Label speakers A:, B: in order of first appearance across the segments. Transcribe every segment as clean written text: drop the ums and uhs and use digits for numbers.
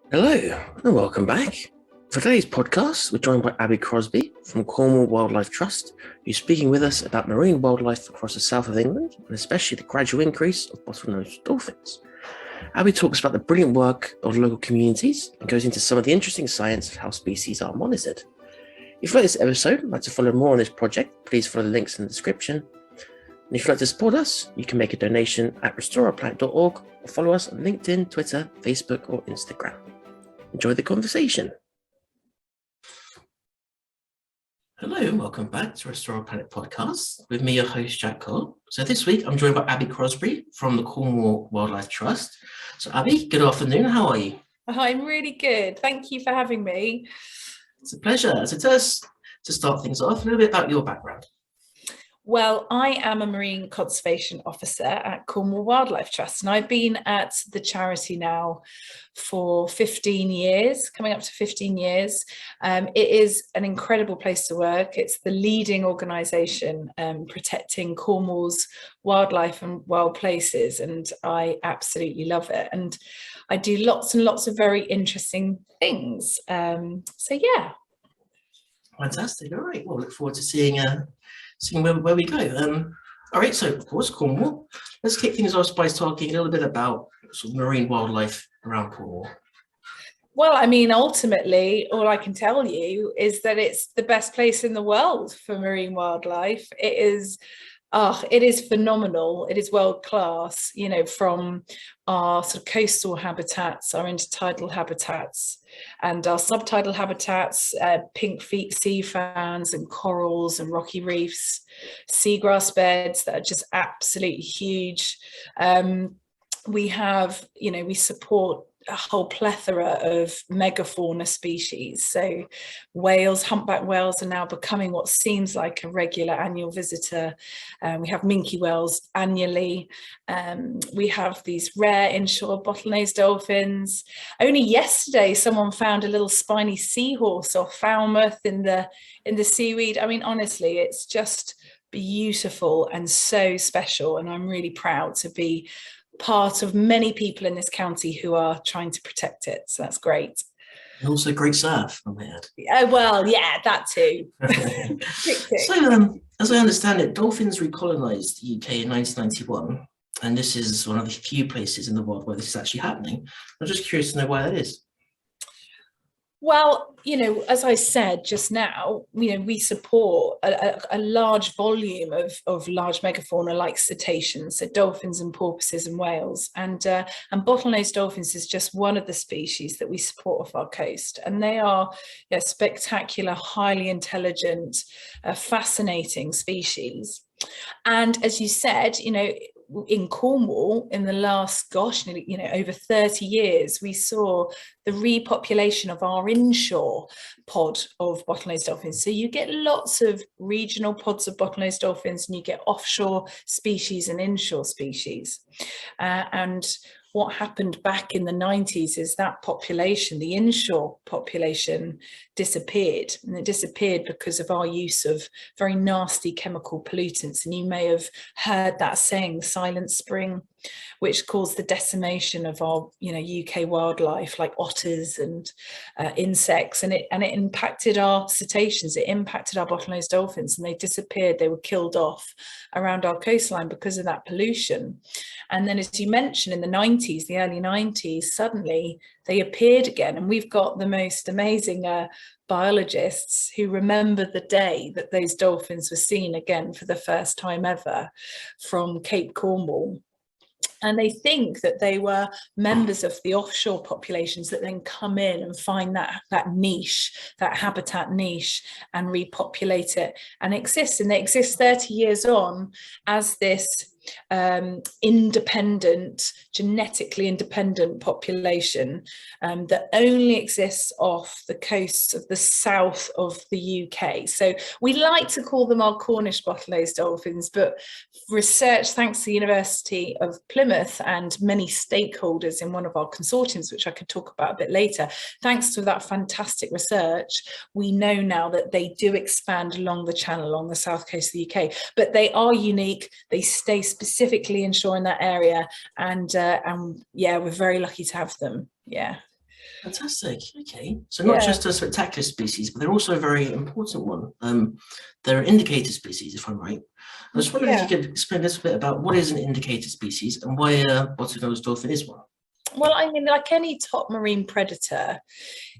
A: Hello and welcome back. For today's podcast, we're joined by Abby Crosby from Cornwall Wildlife Trust, who's speaking with us about marine wildlife across the south of England, and especially the gradual increase of bottlenose dolphins. Abby talks about the brilliant work of local communities and goes into some of the interesting science of how species are monitored. If you like this episode and like to follow more on this project, please follow the links in the description. And if you'd like to support us, you can make a donation at restoreourplanet.org or follow us on LinkedIn, Twitter, Facebook, or Instagram. Enjoy the conversation. Hello and welcome back to Restore Our Planet podcast with me, your host, Jack Cole. So this week I'm joined by Abby Crosby from the Cornwall Wildlife Trust. So Abby, good afternoon. How are you?
B: I'm really good. Thank you for having me.
A: It's a pleasure. So tell us, to start things off, a little bit about your background.
B: Well, I am a marine conservation officer at Cornwall Wildlife Trust, and I've been at the charity now for 15 years, coming up to 15 years. It is an incredible place to work. It's the leading organisation protecting Cornwall's wildlife and wild places, and I absolutely love it. And I do lots and lots of very interesting things. So yeah.
A: Fantastic. All right. Well, look forward to seeing where we go. All right, so of course, Cornwall. Let's kick things off by talking a little bit about sort of marine wildlife around Cornwall.
B: Well, I mean, ultimately, all I can tell you is that it's the best place in the world for marine wildlife. It is phenomenal. It is world class, from our sort of coastal habitats, our intertidal habitats, and our subtidal habitats, pink feet sea fans and corals and rocky reefs, seagrass beds that are just absolutely huge. We support a whole plethora of megafauna species. So whales, humpback whales are now becoming what seems like a regular annual visitor. We have minke whales annually. We have these rare inshore bottlenose dolphins. Only yesterday, someone found a little spiny seahorse off Falmouth in the seaweed. I mean, honestly, it's just beautiful and so special. And I'm really proud to be part of many people in this county who are trying to protect it. So that's great.
A: And also great surf, I might add.
B: Oh, well, yeah, that too.
A: So, as I understand it, dolphins recolonized the UK in 1991, and this is one of the few places in the world where this is actually happening. I'm just curious to know why that is.
B: Well, as I said just now, we support a large volume of large megafauna like cetaceans, so dolphins and porpoises and whales. And bottlenose dolphins is just one of the species that we support off our coast. And they are spectacular, highly intelligent, fascinating species. And as you said, in Cornwall in the last, over 30 years, we saw the repopulation of our inshore pod of bottlenose dolphins. So you get lots of regional pods of bottlenose dolphins, and you get offshore species and inshore species. And what happened back in the 90s is that population, the inshore population, disappeared. And it disappeared because of our use of very nasty chemical pollutants. And you may have heard that saying, silent spring, which caused the decimation of our UK wildlife like otters and insects, and it impacted our cetaceans, it impacted our bottlenose dolphins, and they disappeared. They were killed off around our coastline because of that pollution. And then, as you mentioned, in the early 90s, suddenly they appeared again, and we've got the most amazing biologists who remember the day that those dolphins were seen again for the first time ever from Cape Cornwall. And they think that they were members of the offshore populations that then come in and find that niche, that habitat niche, and repopulate it and exist. And they exist 30 years on as this genetically independent population that only exists off the coasts of the south of the UK. So we like to call them our Cornish bottlenose dolphins, but research, thanks to the University of Plymouth and many stakeholders in one of our consortiums, which I could talk about a bit later, thanks to that fantastic research, we know now that they do expand along the channel, along the south coast of the UK, but they are unique. They stay specifically inshore in that area, and yeah, we're very lucky to have them. Yeah.
A: Fantastic. Okay. So not
B: Yeah.
A: just a spectacular species, but they're also a very important one. They're an indicator species, if I'm right. I was wondering if you
B: Yeah.
A: could explain a little bit about what is an indicator species and why a bottlenose dolphin is one.
B: Well, I mean, like any top marine predator,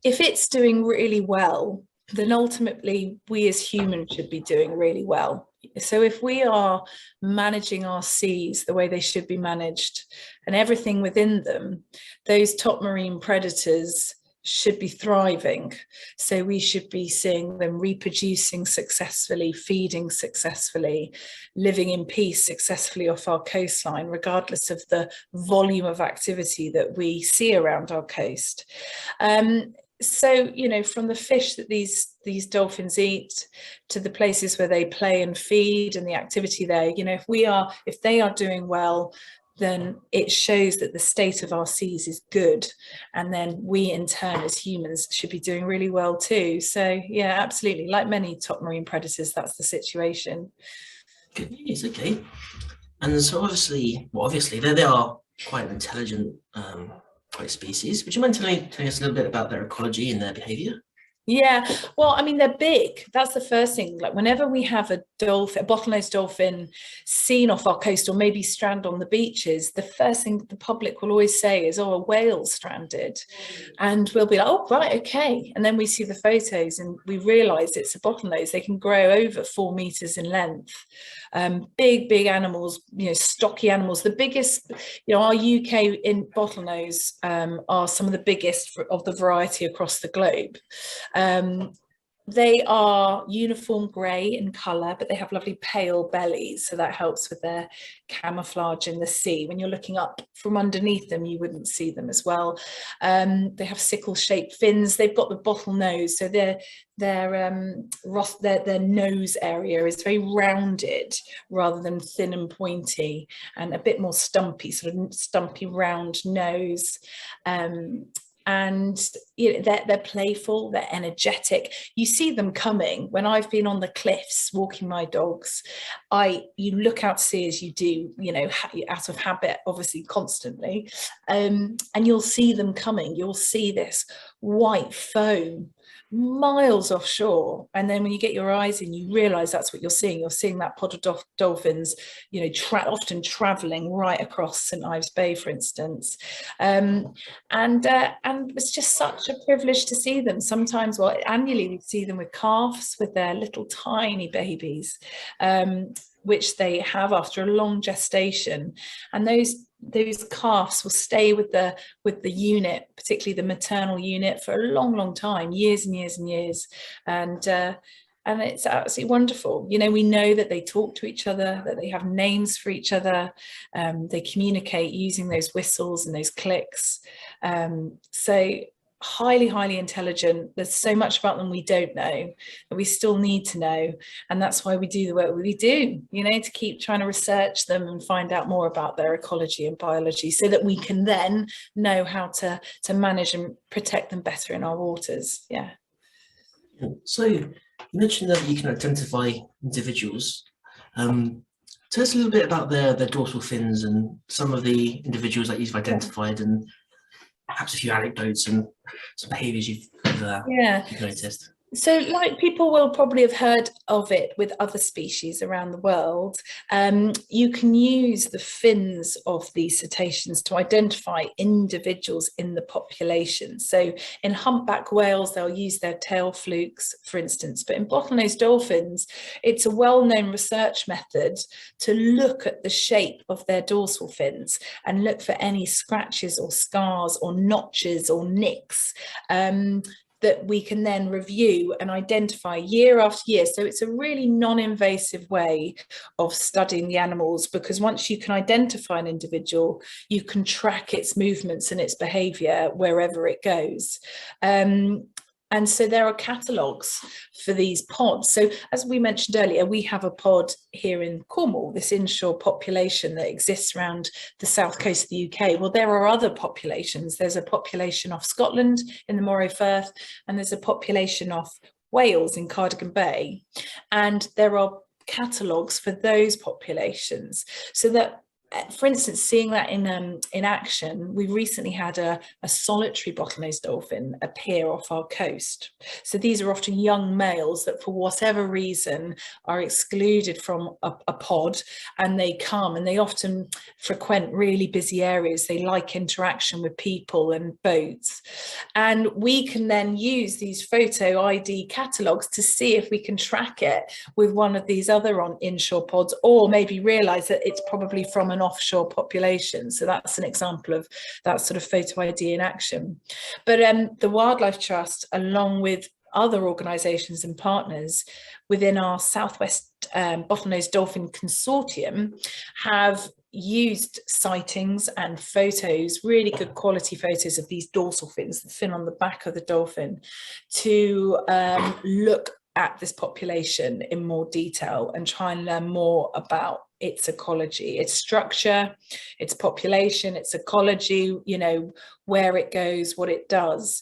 B: if it's doing really well, then ultimately we as humans should be doing really well. So if we are managing our seas the way they should be managed and everything within them, those top marine predators should be thriving. So we should be seeing them reproducing successfully, feeding successfully, living in peace successfully off our coastline, regardless of the volume of activity that we see around our coast. So, you know, from the fish that these dolphins eat to the places where they play and feed and the activity there, you know, if they are doing well, then it shows that the state of our seas is good. And then we in turn as humans should be doing really well too. So yeah, absolutely. Like many top marine predators, that's the situation.
A: Good news. Okay. And so obviously they are quite an intelligent quite species. Would you mind telling us a little bit about their ecology and their behavior?
B: Yeah, well, I mean, they're big. That's the first thing. Like whenever we have a bottlenose dolphin seen off our coast or maybe strand on the beaches, the first thing the public will always say is, oh, a whale stranded. And we'll be like, oh, right, okay. And then we see the photos and we realize it's a bottlenose. They can grow over 4 meters in length. Big animals, you know, stocky animals. The biggest, you know, our UK in bottlenose are some of the biggest of the variety across the globe. They are uniform grey in colour, but they have lovely pale bellies, so that helps with their camouflage in the sea. When you're looking up from underneath them, you wouldn't see them as well. They have sickle-shaped fins. They've got the bottlenose, so their nose area is very rounded rather than thin and pointy, and a bit more stumpy, sort of stumpy round nose. And you know, they're playful, they're energetic. You see them coming. When I've been on the cliffs walking my dogs, you look out to sea as you do, you know, out of habit, obviously constantly, and you'll see them coming. You'll see this white foam miles offshore, and then when you get your eyes in, you realize that's what you're seeing that pod of dolphins, you know, often traveling right across St Ives Bay, for instance. And it's just such a privilege to see them. Sometimes, well, annually we see them with calves with their little tiny babies, which they have after a long gestation, and those calves will stay with the unit, particularly the maternal unit, for a long time, years and years and years. And it's absolutely wonderful. You know, we know that they talk to each other, that they have names for each other. They communicate using those whistles and those clicks. So highly intelligent. There's so much about them we don't know that we still need to know, and that's why we do the work we do, you know, to keep trying to research them and find out more about their ecology and biology, so that we can then know how to manage and protect them better in our waters. Yeah.
A: So you mentioned that you can identify individuals. Tell us a little bit about their dorsal fins and some of the individuals that you've identified, and perhaps a few anecdotes and some behaviours you've noticed.
B: So like people will probably have heard of it with other species around the world. You can use the fins of these cetaceans to identify individuals in the population. So in humpback whales, they'll use their tail flukes, for instance, but in bottlenose dolphins, it's a well-known research method to look at the shape of their dorsal fins and look for any scratches or scars or notches or nicks, that we can then review and identify year after year. So it's a really non-invasive way of studying the animals, because once you can identify an individual, you can track its movements and its behaviour wherever it goes. And so there are catalogues for these pods. So as we mentioned earlier, we have a pod here in Cornwall, this inshore population that exists around the south coast of the UK. Well, there are other populations. There's a population off Scotland in the Moray Firth, and there's a population off Wales in Cardigan Bay. And there are catalogues for those populations, so that for instance, seeing that in action, we recently had a solitary bottlenose dolphin appear off our coast. So these are often young males that, for whatever reason, are excluded from a pod, and they come and they often frequent really busy areas. They like interaction with people and boats. And we can then use these photo ID catalogues to see if we can track it with one of these other inshore pods, or maybe realise that it's probably from an offshore population. So that's an example of that sort of photo ID in action. But the Wildlife Trust, along with other organisations and partners within our Southwest Bottlenose Dolphin Consortium, have used sightings and photos, really good quality photos of these dorsal fins, the fin on the back of the dolphin, to look at this population in more detail and try and learn more about its ecology, its structure, its population, its ecology, you know, where it goes, what it does.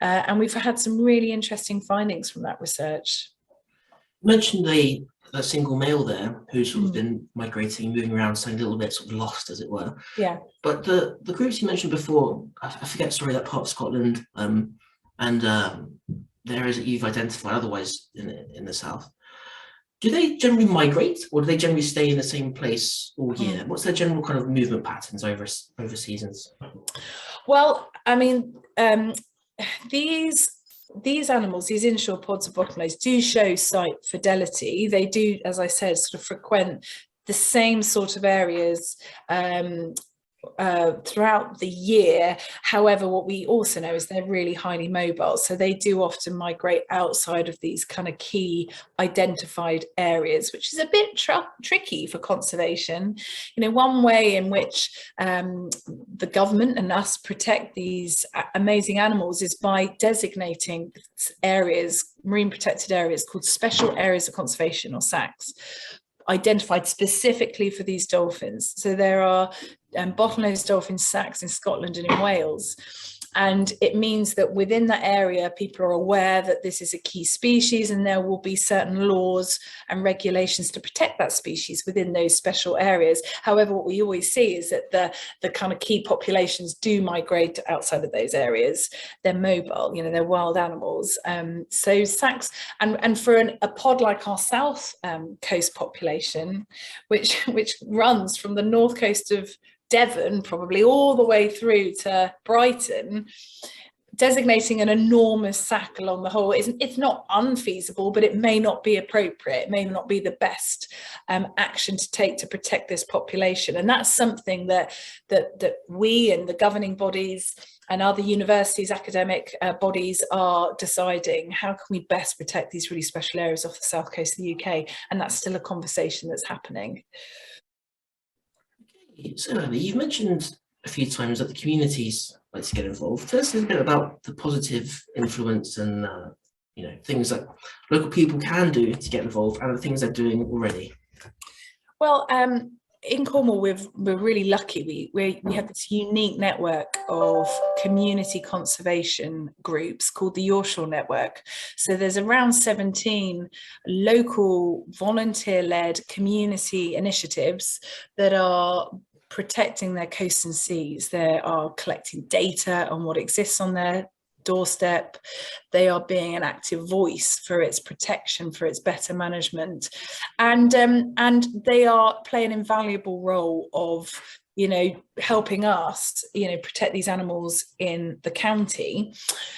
B: And we've had some really interesting findings from that research.
A: You mentioned a single male there who's sort of been migrating, moving around, staying a little bit sort of lost, as it were.
B: Yeah.
A: But the groups you mentioned before, I forget, sorry, that part of Scotland, and the areas that you've identified otherwise in the south, do they generally migrate, or do they generally stay in the same place all year? What's their general kind of movement patterns over seasons?
B: Well, I mean, these animals, these inshore pods of bottlenose, do show site fidelity. They do, as I said, sort of frequent the same sort of areas throughout the year. However, what we also know is they're really highly mobile, so they do often migrate outside of these kind of key identified areas, which is a bit tricky for conservation. You know, one way in which the government and us protect these amazing animals is by designating areas, marine protected areas, called special areas of conservation, or SACs, identified specifically for these dolphins. So there are bottlenose dolphin SACs in Scotland and in Wales. And it means that within that area, people are aware that this is a key species, and there will be certain laws and regulations to protect that species within those special areas. However, what we always see is that the kind of key populations do migrate outside of those areas. They're mobile, you know, they're wild animals. So SACs, and for a pod like our south coast population, which runs from the north coast of Devon probably all the way through to Brighton, designating an enormous SAC along the whole, it's not unfeasible, but it may not be appropriate. It may not be the best action to take to protect this population. And that's something that we and the governing bodies and other universities, academic bodies are deciding. How can we best protect these really special areas off the south coast of the UK? And that's still a conversation that's happening.
A: So, Abby, you've mentioned a few times that the communities like to get involved. Tell us a little bit about the positive influence and you know, things that local people can do to get involved, and the things they're doing already.
B: Well, in Cornwall, we're really lucky. We have this unique network of community conservation groups called the Yorkshire Network. So there's around 17 local volunteer-led community initiatives that are protecting their coasts and seas. They are collecting data on what exists on their doorstep. They are being an active voice for its protection, for its better management, and they are playing an invaluable role of, you know, helping us, you know, protect these animals in the county.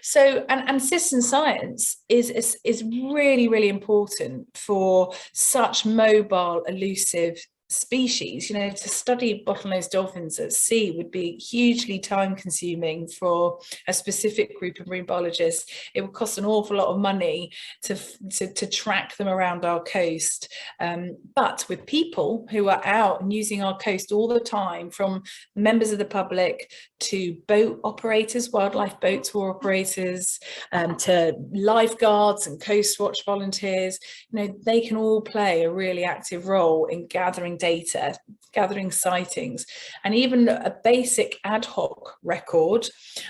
B: So and citizen science is really, really important for such mobile, elusive species. You know, to study bottlenose dolphins at sea would be hugely time consuming for a specific group of marine biologists. It would cost an awful lot of money to track them around our coast. But with people who are out and using our coast all the time, from members of the public to boat operators, wildlife boat tour operators, to lifeguards and coast watch volunteers, you know, they can all play a really active role in gathering data, gathering sightings, and even a basic ad hoc record.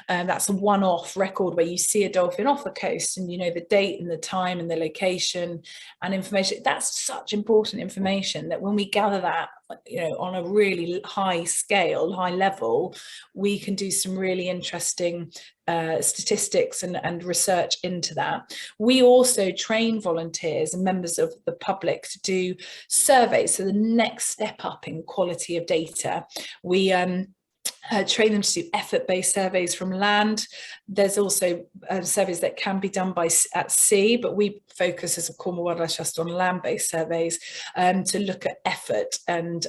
B: That's a one-off record where you see a dolphin off the coast and you know the date and the time and the location and information. That's such important information that when we gather that on a really high scale, high level, we can do some really interesting statistics and research into that. We also train volunteers and members of the public to do surveys. So the next step up in quality of data, we train them to do effort-based surveys from land. There's also surveys that can be done at sea, but we focus as a Cornwall Wildlife Trust on land-based surveys to look at effort and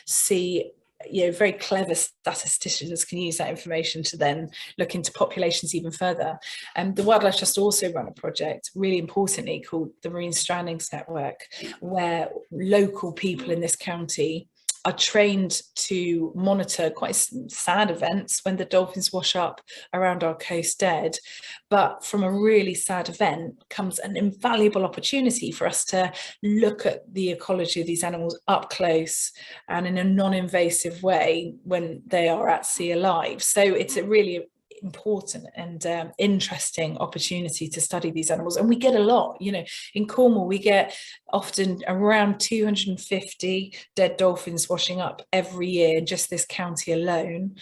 B: see, very clever statisticians can use that information to then look into populations even further. The Wildlife Trust also run a project, really importantly, called the Marine Strandings Network, where local people in this county are trained to monitor quite sad events when the dolphins wash up around our coast dead. But from a really sad event comes an invaluable opportunity for us to look at the ecology of these animals up close and in a non-invasive way when they are at sea alive. So it's a really important and interesting opportunity to study these animals, and we get a lot. In Cornwall we get often around 250 dead dolphins washing up every year in just this county alone.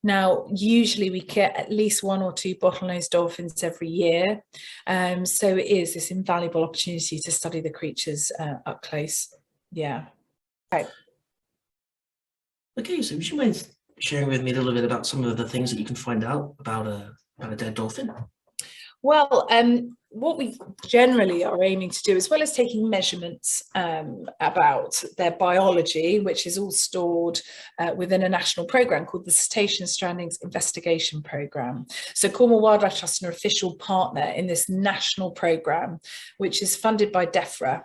B: Now, usually we get at least 1 or 2 bottlenose dolphins every year, so it is this invaluable opportunity to study the creatures up close. Okay,
A: so would you mind sharing with me a little bit about some of the things that you can find out about a dead dolphin?
B: Well, what we generally are aiming to do, as well as taking measurements about their biology, which is all stored within a national programme called the Cetacean Strandings Investigation Programme. So Cornwall Wildlife Trust are an official partner in this national programme, which is funded by DEFRA.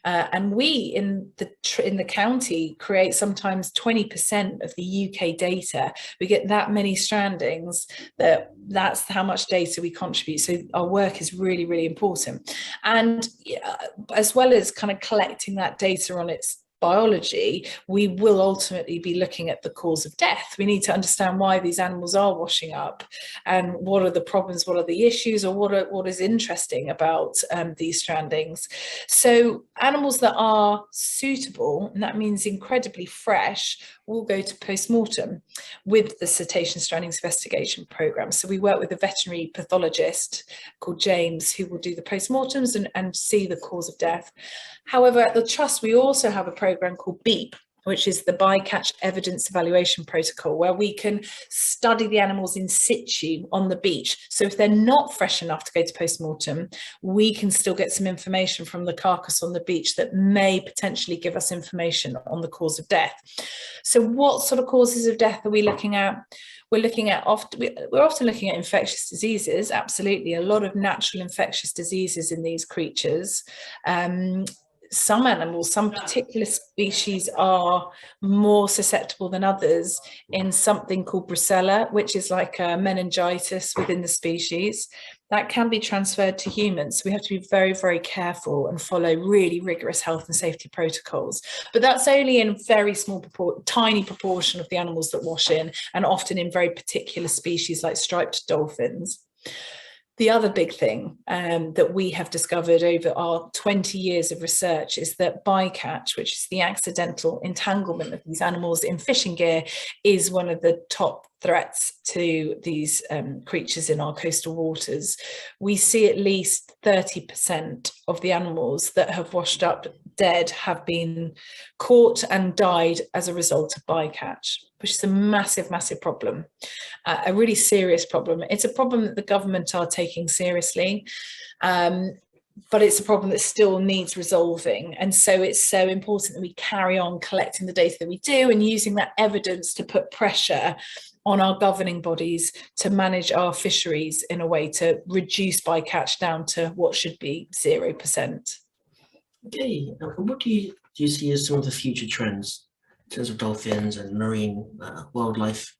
B: And we in the county create sometimes 20% of the UK data. We get that many strandings that's how much data we contribute. So our work is really, really important. And as well as kind of collecting that data on its biology, we will ultimately be looking at the cause of death. We need to understand why these animals are washing up and what are the problems, what are the issues, or what is interesting about these strandings. So animals that are suitable, and that means incredibly fresh, will go to post-mortem with the Cetacean Strandings Investigation Programme. So we work with a veterinary pathologist called James who will do the post-mortems and see the cause of death. However, at the Trust, we also have a programme called BEEP, which is the Bycatch Evidence Evaluation Protocol, where we can study the animals in situ on the beach. So if they're not fresh enough to go to post-mortem, we can still get some information from the carcass on the beach that may potentially give us information on the cause of death. So what sort of causes of death are we looking at? We're often looking at infectious diseases, absolutely, a lot of natural infectious diseases in these creatures. Some animals, some particular species are more susceptible than others in something called brucella, which is like a meningitis within the species. That can be transferred to humans. So we have to be very, very careful and follow really rigorous health and safety protocols. But that's only in very small, tiny proportion of the animals that wash in, and often in very particular species like striped dolphins. The other big thing that we have discovered over our 20 years of research is that bycatch, which is the accidental entanglement of these animals in fishing gear, is one of the top threats to these creatures in our coastal waters. We see at least 30% of the animals that have washed up dead have been caught and died as a result of bycatch, which is a massive, massive problem, a really serious problem. It's a problem that the government are taking seriously, but it's a problem that still needs resolving. And so it's so important that we carry on collecting the data that we do and using that evidence to put pressure on our governing bodies to manage our fisheries in a way to reduce bycatch down to what should be 0%.
A: Okay, and what do you see as some of the future trends in terms of dolphins and marine wildlife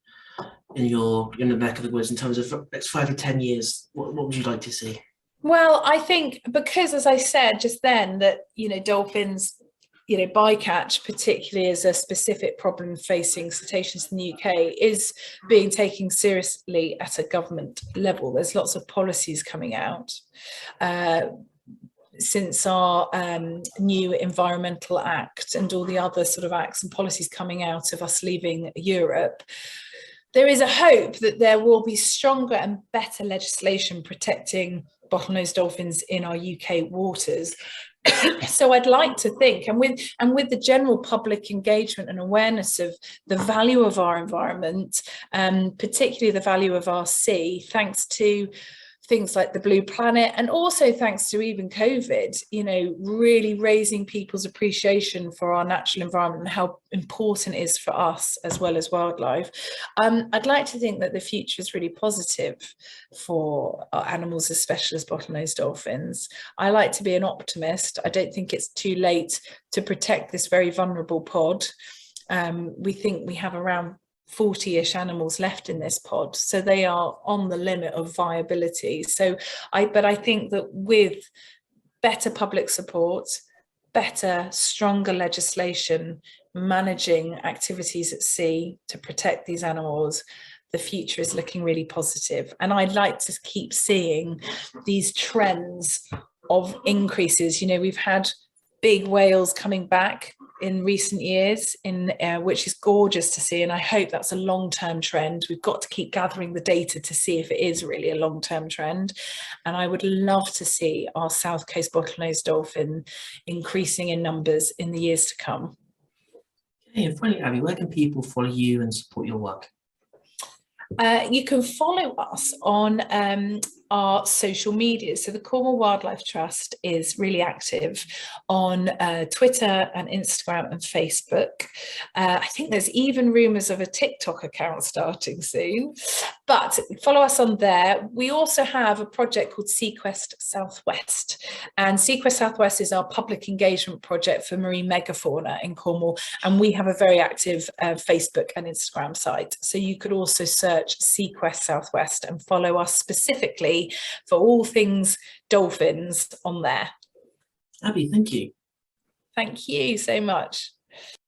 A: in the neck of the woods in terms of the next 5 to 10 years? What would you like to see?
B: Well, I think because, as I said just then, that dolphins, bycatch particularly is a specific problem facing cetaceans in the UK, is being taken seriously at a government level. There's lots of policies coming out. since our new Environmental Act and all the other sort of acts and policies coming out of us leaving Europe, there is a hope that there will be stronger and better legislation protecting bottlenose dolphins in our UK waters. So I'd like to think, and with the general public engagement and awareness of the value of our environment, particularly the value of our sea, thanks to things like the Blue Planet, and also thanks to even COVID, you know, really raising people's appreciation for our natural environment and how important it is for us as well as wildlife. I'd like to think that the future is really positive for our animals, especially as bottlenose dolphins. I like to be an optimist. I don't think it's too late to protect this very vulnerable pod. We think we have around 40-ish animals left in this pod, so they are on the limit of viability. But I think that with better public support, better, stronger legislation, managing activities at sea to protect these animals, the future is looking really positive. And I'd like to keep seeing these trends of increases. You know, we've had big whales coming back in recent years, which is gorgeous to see, and I hope that's a long-term trend. We've got to keep gathering the data to see if it is really a long-term trend, and I would love to see our South Coast bottlenose dolphin increasing in numbers in the years to come.
A: Okay, and finally, Abby, where can people follow you and support your work?
B: You can follow us on our social media. So the Cornwall Wildlife Trust is really active on Twitter and Instagram and Facebook. I think there's even rumours of a TikTok account starting soon, but follow us on there. We also have a project called Sequest Southwest, and Sequest Southwest is our public engagement project for marine megafauna in Cornwall, and we have a very active Facebook and Instagram site. So you could also search Sequest Southwest and follow us specifically for all things dolphins on there.
A: Abby, thank you.
B: Thank you so much.